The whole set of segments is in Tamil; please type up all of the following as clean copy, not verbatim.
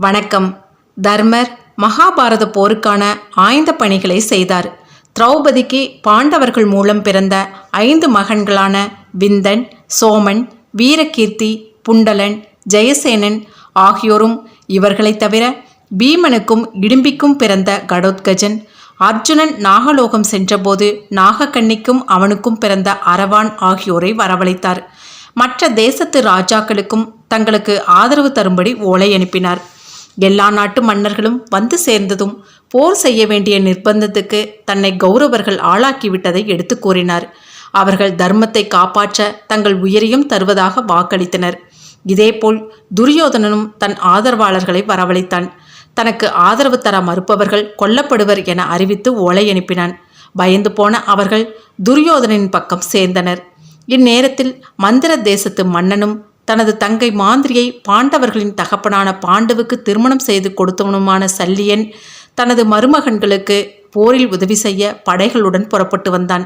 வணக்கம். தர்மர் மகாபாரத போருக்கான ஆய்ந்த பணிகளை செய்தார். திரௌபதிக்கு பாண்டவர்கள் மூலம் பிறந்த 5 மகன்களான விந்தன், சோமன், வீரகீர்த்தி, புண்டலன், ஜெயசேனன் ஆகியோரும், இவர்களைத் தவிர பீமனுக்கும் இடும்பிக்கும் பிறந்த கடோத்கஜன், அர்ஜுனன் நாகலோகம் சென்றபோது நாகக்கண்ணிக்கும் அவனுக்கும் பிறந்த அரவான் ஆகியோரை வரவழைத்தார். மற்ற தேசத்து ராஜாக்களுக்கும் தங்களுக்கு ஆதரவு தரும்படி ஓலை அனுப்பினார். எல்லா நாட்டு மன்னர்களும் வந்து சேர்ந்ததும் போர் செய்ய வேண்டிய நிர்பந்தத்துக்கு தன்னை கௌரவர்கள் ஆளாக்கிவிட்டதை எடுத்து கூறினார். அவர்கள் தர்மத்தை காப்பாற்ற தங்கள் உயிரையும் தருவதாக வாக்களித்தனர். இதேபோல் துரியோதனனும் தன் ஆதரவாளர்களை வரவழைத்தான். தனக்கு ஆதரவு தர மறுப்பவர்கள் கொல்லப்படுவர் என அறிவித்து ஓலை அனுப்பினான். பயந்து போன அவர்கள் துரியோதனின் பக்கம் சேர்ந்தனர். இந்நேரத்தில் மந்திர தேசத்து மன்னனும் தனது தங்கை மாந்திரியை பாண்டவர்களின் தகப்பனான பாண்டுவுக்கு திருமணம் செய்து கொடுத்தவனுமான சல்லியன் தனது மருமகன்களுக்கு போரில் உதவி செய்ய படைகளுடன் புறப்பட்டு வந்தான்.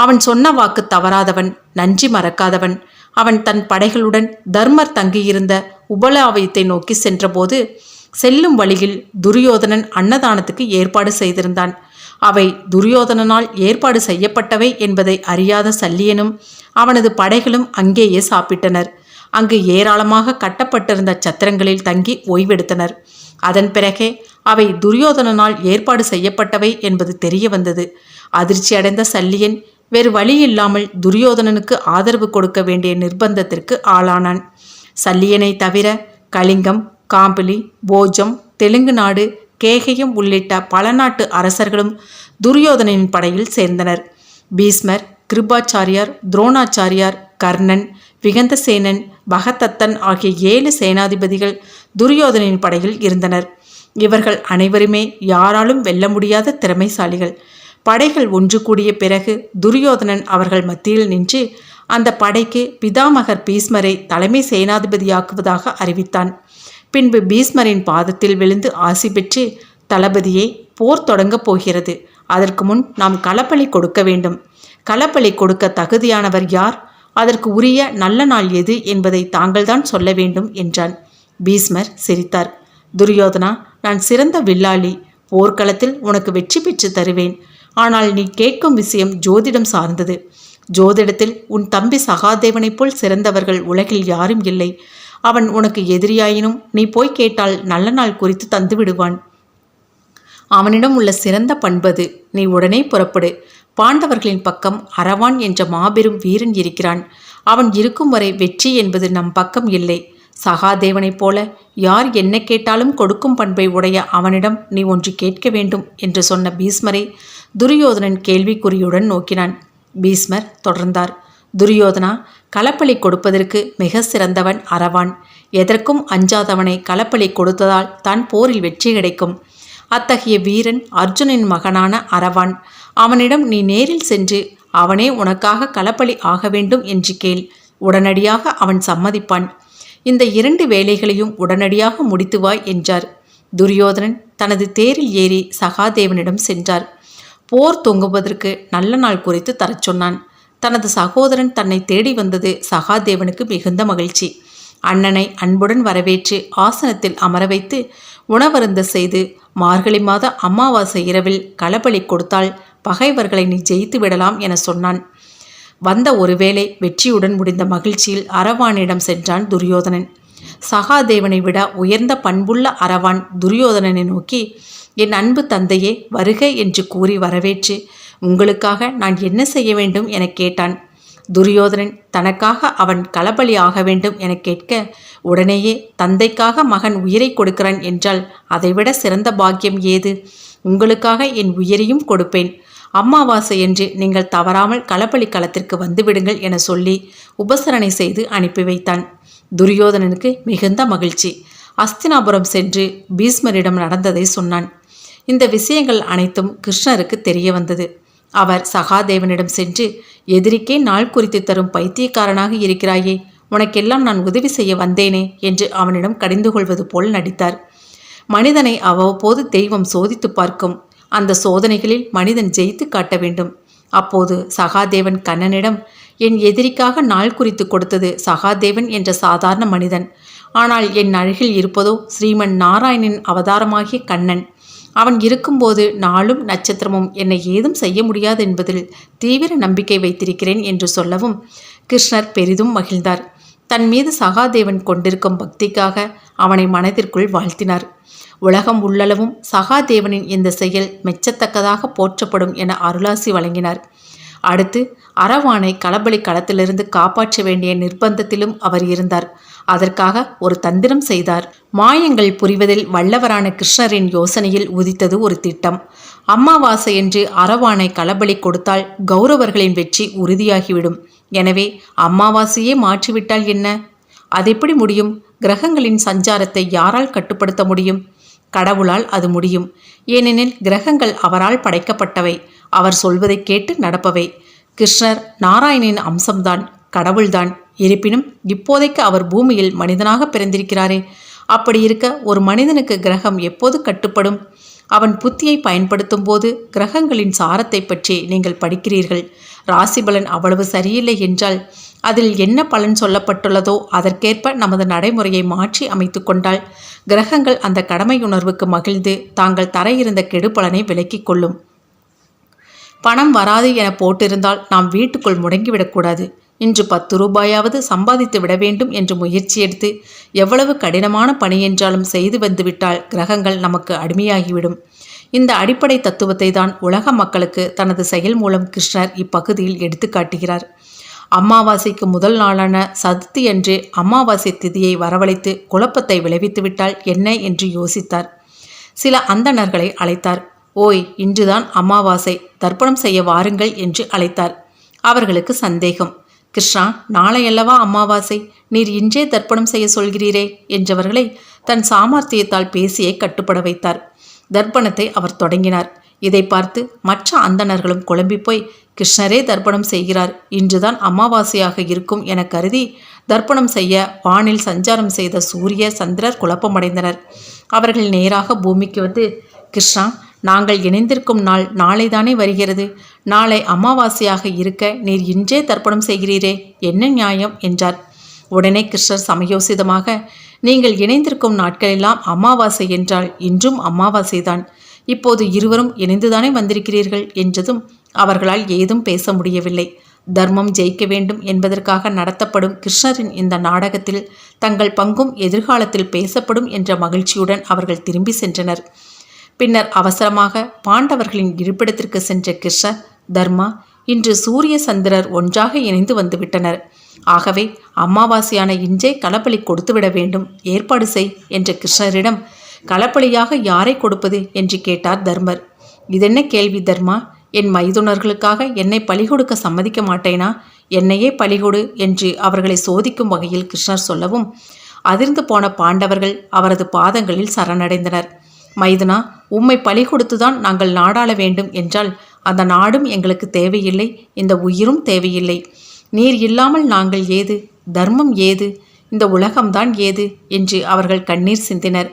அவன் சொன்ன வாக்கு தவறாதவன், நன்றி மறக்காதவன். அவன் தன் படைகளுடன் தர்மர் தங்கியிருந்த உபலாவயத்தை நோக்கி சென்றபோது செல்லும் வழியில் துரியோதனன் அன்னதானத்துக்கு ஏற்பாடு செய்திருந்தான். அவை துரியோதனனால் ஏற்பாடு செய்யப்பட்டவை என்பதை அறியாத சல்லியனும் அவனது படைகளும் அங்கேயே சாப்பிட்டனர். அங்கு ஏராளமாக கட்டப்பட்டிருந்த சத்திரங்களில் தங்கி ஓய்வெடுத்தனர். அதன் பிறகே அவை துரியோதனனால் ஏற்பாடு செய்யப்பட்டவை என்பது தெரிய வந்தது. அதிர்ச்சி அடைந்த சல்லியன் வேறு வழியில்லாமல் துரியோதனனுக்கு ஆதரவு கொடுக்க வேண்டிய நிர்பந்தத்திற்கு ஆளானான். சல்லியனை தவிர கலிங்கம், காம்பிலி, போஜம், தெலுங்கு நாடு, கேகயம் உள்ளிட்ட பல நாட்டு அரசர்களும் துரியோதனின் படையில் சேர்ந்தனர். பீஸ்மர், கிருபாச்சாரியார், துரோணாச்சாரியார், கர்ணன், விகந்தசேனன், பகதத்தன் ஆகிய 7 சேனாதிபதிகள் துரியோதனின் படையில் இருந்தனர். இவர்கள் அனைவருமே யாராலும் வெல்ல முடியாத திறமைசாலிகள். படைகள் ஒன்று கூடிய பிறகு துரியோதனன் அவர்கள் மத்தியில் நின்று அந்த படைக்கு பிதாமகர் பீஸ்மரை தலைமை சேனாதிபதியாக்குவதாக அறிவித்தான். பின்பு பீஸ்மரின் பாதத்தில் விழுந்து ஆசி பெற்று, தளபதியே, போர் தொடங்கப் போகிறது. அதற்கு முன் நாம் களப்பலி கொடுக்க வேண்டும். களப்பலி கொடுக்க தகுதியானவர் யார்? அதற்கு உரிய நல்ல நாள் எது என்பதை தாங்கள்தான் சொல்ல வேண்டும் என்றான். பீஸ்மர் சிரித்தார். துரியோதனா, நான் சிறந்த வில்லாளி. போர்க்களத்தில் உனக்கு வெற்றி பெற்று தருவேன். ஆனால் நீ கேட்கும் விஷயம் ஜோதிடம் சார்ந்தது. ஜோதிடத்தில் உன் தம்பி சகாதேவனைப் போல் சிறந்தவர்கள் உலகில் யாரும் இல்லை. அவன் உனக்கு எதிரியாயினும் நீ போய் கேட்டால் நல்ல நாள் குறித்து தந்து விடுவான். அவனிடம் உள்ள சிறந்த பண்பது. நீ உடனே புறப்படு. பாண்டவர்களின் பக்கம் அரவான் என்ற மாபெரும் வீரன் இருக்கிறான். அவன் இருக்கும் வரை வெற்றி என்பது நம் பக்கம் இல்லை. சகாதேவனைப் போல யார் என்ன கேட்டாலும் கொடுக்கும் பண்பை உடைய அவனிடம் நீ ஒன்று கேட்க வேண்டும் என்று சொன்ன பீஸ்மரை துரியோதனன் கேள்விக்குறியுடன் நோக்கினான். பீஸ்மர் தொடர்ந்தார். துரியோதனா, களப்பலி கொடுப்பதற்கு மிக சிறந்தவன் அரவான். எதற்கும் அஞ்சாதவனை களப்பலி கொடுத்ததால் தான் போரில் வெற்றி கிடைக்கும். அத்தகைய வீரன் அர்ஜுனின் மகனான அரவான். அவனிடம் நீ நேரில் சென்று அவனே உனக்காக களப்பலி ஆக வேண்டும் என்று கேள். உடனடியாக அவன் சம்மதிப்பான். இந்த 2 வேலைகளையும் உடனடியாக முடித்துவாய் என்றார். துரியோதனன் தனது தேரில் ஏறி சகாதேவனிடம் சென்றார். போர் தொங்குவதற்கு நல்ல நாள் குறித்து தரச் சொன்னான். தனது சகோதரன் தன்னை தேடி வந்தது சகாதேவனுக்கு மிகுந்த மகிழ்ச்சி. அண்ணனை அன்புடன் வரவேற்று ஆசனத்தில் அமர வைத்து உணவருந்த செய்து, மார்கழி மாத அமாவாசை இரவில் களபலி கொடுத்தால் பகைவர்களை நீ ஜெயித்து விடலாம் என சொன்னான். வந்த ஒருவேளை வெற்றியுடன் முடிந்த மகிழ்ச்சியில் அரவானிடம் சென்றான் துரியோதனன். சகாதேவனை விட உயர்ந்த பண்புள்ள அரவான் துரியோதனனை நோக்கி, என் அன்பு தந்தையே, வருக என்று கூறி வரவேற்று, உங்களுக்காக நான் என்ன செய்ய வேண்டும் என கேட்டான். துரியோதனன் தனக்காக அவன் களபலி ஆக வேண்டும் என கேட்க, உடனேயே தந்தைக்காக மகன் உயிரை கொடுக்கிறான் என்றால் அதைவிட சிறந்த பாக்கியம் ஏது? உங்களுக்காக என் உயிரையும் கொடுப்பேன். அமாவாசை என்று நீங்கள் தவறாமல் களப்பலி களத்திற்கு வந்துவிடுங்கள் என சொல்லி உபசரணை செய்து அனுப்பி வைத்தான். துரியோதனனுக்கு மிகுந்த மகிழ்ச்சி. அஸ்தினாபுரம் சென்று பீஸ்மரிடம் நடந்ததை சொன்னான். இந்த விஷயங்கள் அனைத்தும் கிருஷ்ணருக்கு தெரிய வந்தது. அவர் சகாதேவனிடம் சென்று, எதிரிக்கே நாள் குறித்து தரும் பைத்தியக்காரனாக இருக்கிறாயே, உனக்கெல்லாம் நான் உதவி செய்ய வந்தேனே என்று அவனிடம் கடிந்து கொள்வது போல் நடித்தார். மனிதனை அவ்வப்போது தெய்வம் சோதித்து பார்க்கும். அந்த சோதனைகளில் மனிதன் ஜெயித்து காட்ட வேண்டும். அப்போது சகாதேவன் கண்ணனிடம், என் எதிரிக்காக நாள் குறித்து கொடுத்தது சகாதேவன் என்ற சாதாரண மனிதன். ஆனால் என் அருகில் இருப்பதோ ஸ்ரீமன் நாராயணின் அவதாரமாகிய கண்ணன். அவன் இருக்கும்போது நாளும் நட்சத்திரமும் என்னை ஏதும் செய்ய முடியாது என்பதில் தீவிர நம்பிக்கை வைத்திருக்கிறேன் என்று சொல்லவும் கிருஷ்ணர் பெரிதும் மகிழ்ந்தார். தன் மீது சகாதேவன் கொண்டிருக்கும் பக்திக்காக அவனை மனதிற்குள் வாழ்த்தினார். உலகம் உள்ளளவும் சகாதேவனின் இந்த செயல் மெச்சத்தக்கதாக போற்றப்படும் என அருளாசி வழங்கினார். அடுத்து அரவானை களபலி களத்திலிருந்து காப்பாற்ற வேண்டிய நிர்பந்தத்திலும் அவர் இருந்தார். அதற்காக ஒரு தந்திரம் செய்தார். மாயங்கள் புரிவதில் வல்லவரான கிருஷ்ணரின் யோசனையில் உதித்தது ஒரு திட்டம். அமாவாசை என்று அரவானை களபலி கொடுத்தால் கௌரவர்களின் வெற்றி உறுதியாகிவிடும். எனவே அமாவாசையே மாற்றிவிட்டால் என்ன? அதெப்படி முடியும்? கிரகங்களின் சஞ்சாரத்தை யாரால் கட்டுப்படுத்த முடியும்? கடவுளால் அது முடியும். ஏனெனில் கிரகங்கள் அவரால் படைக்கப்பட்டவை, அவர் சொல்வதை கேட்டு நடப்பவை. கிருஷ்ணர் நாராயணின் அம்சம்தான், கடவுள்தான். இருப்பினும் இப்போதைக்கு அவர் பூமியில் மனிதனாக பிறந்திருக்கிறாரே. அப்படி இருக்க ஒரு மனிதனுக்கு கிரகம் எப்போது கட்டுப்படும்? அவன் புத்தியை பயன்படுத்தும் போது கிரகங்களின் சாரத்தை பற்றி நீங்கள் படிக்கிறீர்கள். ராசிபலன் அவ்வளவு சரியில்லை என்றால் அதில் என்ன பலன் சொல்லப்பட்டுள்ளதோ அதற்கேற்ப நமது நடைமுறையை மாற்றி அமைத்து கொண்டால் கிரகங்கள் அந்த கடமையுணர்வுக்கு மகிழ்ந்து தாங்கள் தர இருந்த கெடு பலனை விலக்கிக் கொள்ளும். பணம் வராது என போட்டிருந்தால் நாம் வீட்டுக்குள் முடங்கிவிடக்கூடாது. இன்று 10 ரூபாயாவது சம்பாதித்து விட வேண்டும் என்று முயற்சி எடுத்து எவ்வளவு கடினமான பணி என்றாலும் செய்து வந்துவிட்டால் கிரகங்கள் நமக்கு அடிமையாகிவிடும். இந்த அடிப்படை தத்துவத்தை தான் உலக மக்களுக்கு தனது செயல் மூலம் கிருஷ்ணர் இப்பகுதியில் எடுத்து காட்டுகிறார். அமாவாசைக்கு முதல் நாளான சதுர்த்தி அன்று அமாவாசை திதியை வரவழைத்து குழப்பத்தை விளைவித்துவிட்டால் என்ன என்று யோசித்தார். சில அந்தணர்களை அழைத்தார். ஓய், இன்றுதான் அமாவாசை, தர்ப்பணம் செய்ய வாருங்கள் என்று அழைத்தார். அவர்களுக்கு சந்தேகம். கிருஷ்ணா, நாளையல்லவா அமாவாசை, நீர் இன்றே தர்ப்பணம் செய்ய சொல்கிறீரே என்றவர்களை தன் சாமர்த்தியத்தால் பேசியை கட்டுப்பட வைத்தார். தர்ப்பணத்தை அவர் தொடங்கினார். இதை பார்த்து மற்ற அந்தணர்களும் குழம்பி போய் கிருஷ்ணரே தர்ப்பணம் செய்கிறார், இன்றுதான் அமாவாசையாக இருக்கும் என கருதி தர்ப்பணம் செய்ய வானில் சஞ்சாரம் செய்த சூரிய சந்திரர் குழப்பமடைந்தனர். அவர்கள் நேராக பூமிக்கு வந்து, கிருஷ்ணா, நாங்கள் இணைந்திருக்கும் நாள் நாளைதானே வருகிறது. நாளை அமாவாசையாக இருக்க நீர் இன்றே தர்ப்பணம் செய்கிறீரே, என்ன நியாயம் என்றார். உடனே கிருஷ்ணர் சமயோசிதமாக, நீங்கள் இணைந்திருக்கும் நாட்களெல்லாம் அமாவாசை என்றால் இன்றும் அமாவாசைதான். இப்போது இருவரும் இணைந்துதானே வந்திருக்கிறீர்கள் என்றதும் அவர்களால் ஏதும் பேச முடியவில்லை. தர்மம் ஜெயிக்க வேண்டும் என்பதற்காக நடத்தப்படும் கிருஷ்ணரின் இந்த நாடகத்தில் தங்கள் பங்கும் எதிர்காலத்தில் பேசப்படும் என்ற மகிழ்ச்சியுடன் அவர்கள் திரும்பி சென்றனர். பின்னர் அவசரமாக பாண்டவர்களின் இருப்பிடத்திற்கு சென்ற கிருஷ்ணர், தர்மா, இன்று சூரிய சந்திரர் ஒன்றாக இணைந்து வந்துவிட்டனர். ஆகவே அமாவாசையான இன்றே களப்பலி கொடுத்துவிட வேண்டும், ஏற்பாடு செய் என்ற கிருஷ்ணரிடம், களப்பலியாக யாரை கொடுப்பது என்று கேட்டார் தர்மர். இதென்ன கேள்வி தர்மா? என் மைதுனர்களுக்காக என்னை பலி கொடுக்க சம்மதிக்க மாட்டேனா? என்னையே பலிகொடு என்று அவர்களை சோதிக்கும் வகையில் கிருஷ்ணர் சொல்லவும் அதிர்ந்து போன பாண்டவர்கள் அவரது பாதங்களில் சரணடைந்தனர். மைதுனா, உம்மை பலி கொடுத்துதான் நாங்கள் நாடாள வேண்டும் என்றால் அந்த நாடும் எங்களுக்கு தேவையில்லை, இந்த உயிரும் தேவையில்லை. நீர் இல்லாமல் நாங்கள் ஏது? தர்மம் ஏது? இந்த உலகம்தான் ஏது என்று அவர்கள் கண்ணீர் சிந்தினர்.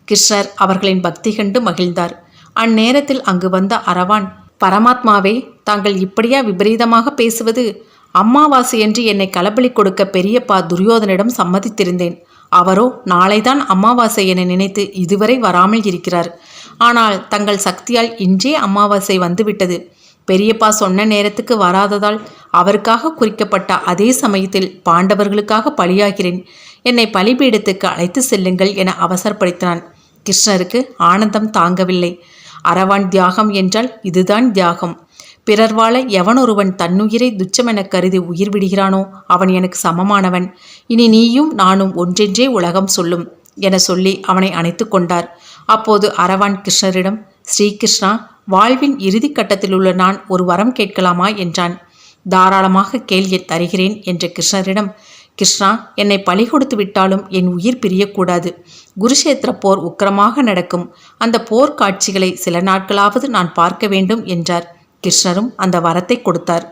கிருஷ்ணர் அவர்களின் பக்தி கண்டு மகிழ்ந்தார். அந்நேரத்தில் அங்கு வந்த அரவான், பரமாத்மாவே, தாங்கள் இப்படியா விபரீதமாக பேசுவது? அமாவாசையன்று என்னை களபலி கொடுக்க பெரியப்பா துரியோதனிடம் சம்மதித்திருந்தேன். அவரோ நாளைதான் அமாவாசை என நினைத்து இதுவரை வராமல் இருக்கிறார். ஆனால் தங்கள் சக்தியால் இன்றே அமாவாசை வந்துவிட்டது. பெரியப்பா சொன்ன நேரத்துக்கு வராததால் அவருக்காக குறிக்கப்பட்ட அதே சமயத்தில் பாண்டவர்களுக்காக பலியாகிறேன். என்னை பலிபீடத்துக்கு அழைத்து செல்லுங்கள் என அவசரப்படுத்தினான். கிருஷ்ணருக்கு ஆனந்தம் தாங்கவில்லை. அரவான் தியாகம் என்றால் இதுதான் தியாகம். பிறர் வாழ எவனொருவன் தன்னுயிரை துச்சமென கருதி உயிர் விடுகிறானோ அவன் எனக்கு சமமானவன். இனி நீயும் நானும் ஒன்றென்றே உலகம் சொல்லும் என சொல்லி அவனை அணைத்து கொண்டார். அப்போது அரவான் கிருஷ்ணரிடம், ஸ்ரீகிருஷ்ணா, வாழ்வின் இறுதி கட்டத்திலுள்ள நான் ஒரு வரம் கேட்கலாமா என்றான். தாராளமாக கேள்வி தருகிறேன் என்ற கிருஷ்ணரிடம், கிருஷ்ணா, என்னை பலி கொடுத்து விட்டாலும் என் உயிர் பிரியக்கூடாது. குருஷேத்திர போர் உக்கிரமாக நடக்கும். அந்த போர் காட்சிகளை சில நாட்களாவது நான் பார்க்க வேண்டும் என்றார். கிருஷ்ணரும் அந்த வரத்தை கொடுத்தார்.